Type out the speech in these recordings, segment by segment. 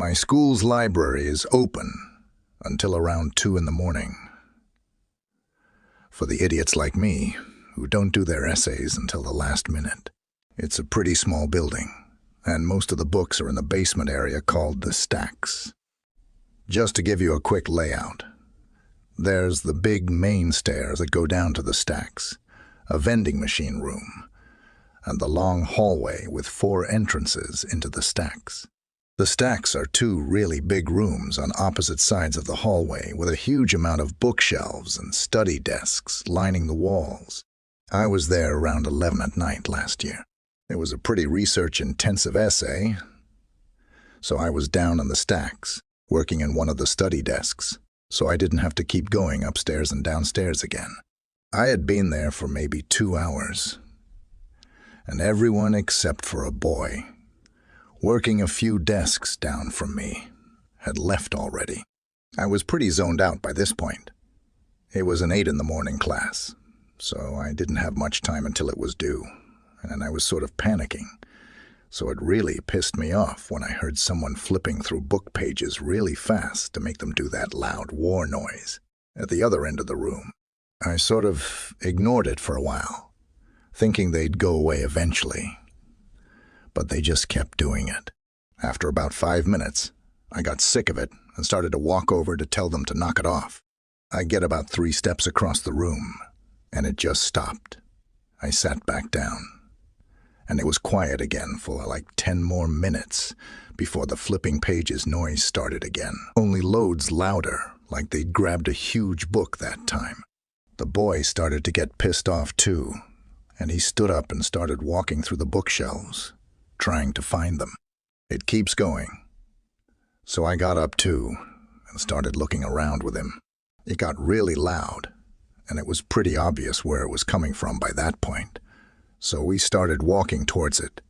My school's library is open until around 2 in the morning. For the idiots like me, who don't do their essays until the last minute. It's a pretty small building, and most of the books are in the basement area called the stacks. Just to give you a quick layout, there's the big main stairs that go down to the stacks, a vending machine room, and the long hallway with 4 entrances into the stacks. The stacks are 2 really big rooms on opposite sides of the hallway with a huge amount of bookshelves and study desks lining the walls. I was there around 11 at night last year. It was a pretty research-intensive essay, so I was down on the stacks, working in one of the study desks, so I didn't have to keep going upstairs and downstairs again. I had been there for maybe 2 hours, and everyone except for a boy, working a few desks down from me, had left already. I was pretty zoned out by this point. It was an 8 in the morning class, so I didn't have much time until it was due, and I was sort of panicking. So it really pissed me off when I heard someone flipping through book pages really fast to make them do that loud war noise at the other end of the room. I sort of ignored it for a while, thinking they'd go away eventually. But they just kept doing it. After about 5 minutes, I got sick of it and started to walk over to tell them to knock it off. I get about 3 steps across the room, and it just stopped. I sat back down, and it was quiet again for like 10 more minutes before the flipping pages noise started again, only loads louder, like they'd grabbed a huge book that time. The boy started to get pissed off too, and he stood up and started walking through the bookshelves, trying to find them. It keeps going. So I got up too and started looking around with him. It got really loud, and it was pretty obvious where it was coming from by that point. So we started walking towards it.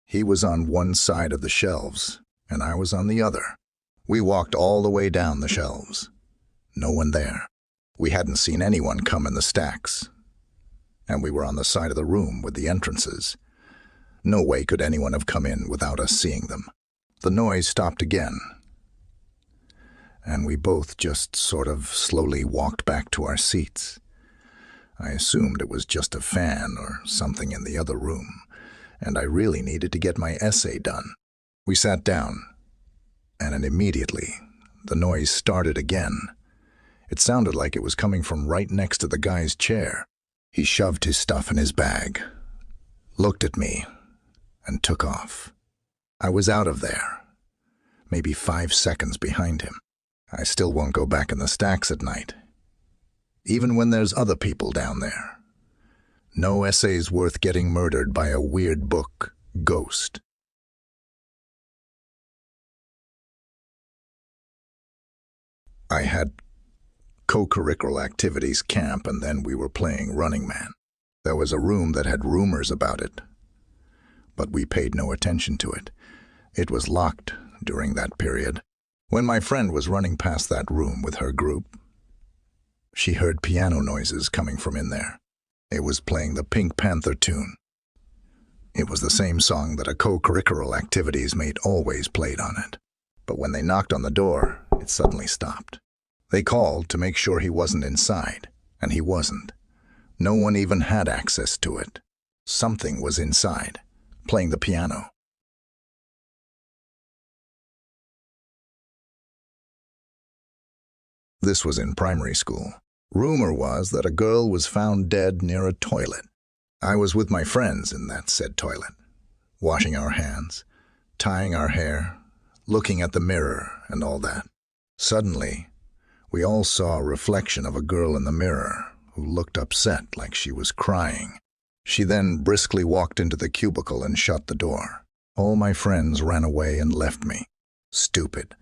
He was on one side of the shelves, and I was on the other. We walked all the way down the shelves. No one there. We hadn't seen anyone come in the stacks, and we were on the side of the room with the entrances. No way could anyone have come in without us seeing them. The noise stopped again, and we both just sort of slowly walked back to our seats. I assumed it was just a fan or something in the other room, and I really needed to get my essay done. We sat down, and then immediately the noise started again. It sounded like it was coming from right next to the guy's chair. He shoved his stuff in his bag, looked at me, and took off. I was out of there, maybe 5 seconds behind him. I still won't go back in the stacks at night, even when there's other people down there. No essay's worth getting murdered by a weird book ghost. I had co-curricular activities camp, and then we were playing Running Man. There was a room that had rumors about it, but we paid no attention to it. It was locked during that period. When my friend was running past that room with her group, she heard piano noises coming from in there. It was playing the Pink Panther tune. It was the same song that a co-curricular activities mate always played on it. But when they knocked on the door, it suddenly stopped. They called to make sure he wasn't inside, and he wasn't. No one even had access to it. Something was inside, playing the piano. This was in primary school. Rumor was that a girl was found dead near a toilet. I was with my friends in that said toilet, washing our hands, tying our hair, looking at the mirror and all that. Suddenly, we all saw a reflection of a girl in the mirror who looked upset like she was crying. She then briskly walked into the cubicle and shut the door. All my friends ran away and left me. Stupid.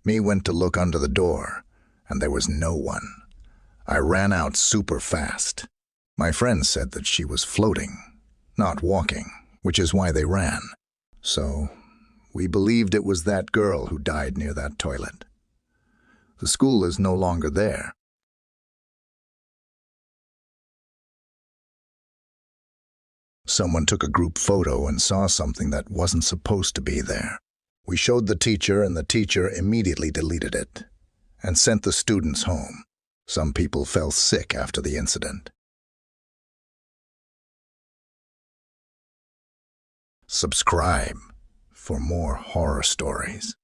Me went to look under the door, and there was no one. I ran out super fast. My friends said that she was floating, not walking, which is why they ran. So, we believed it was that girl who died near that toilet. The school is no longer there. Someone took a group photo and saw something that wasn't supposed to be there. We showed the teacher, and the teacher immediately deleted it and sent the students home. Some people fell sick after the incident. Subscribe for more horror stories.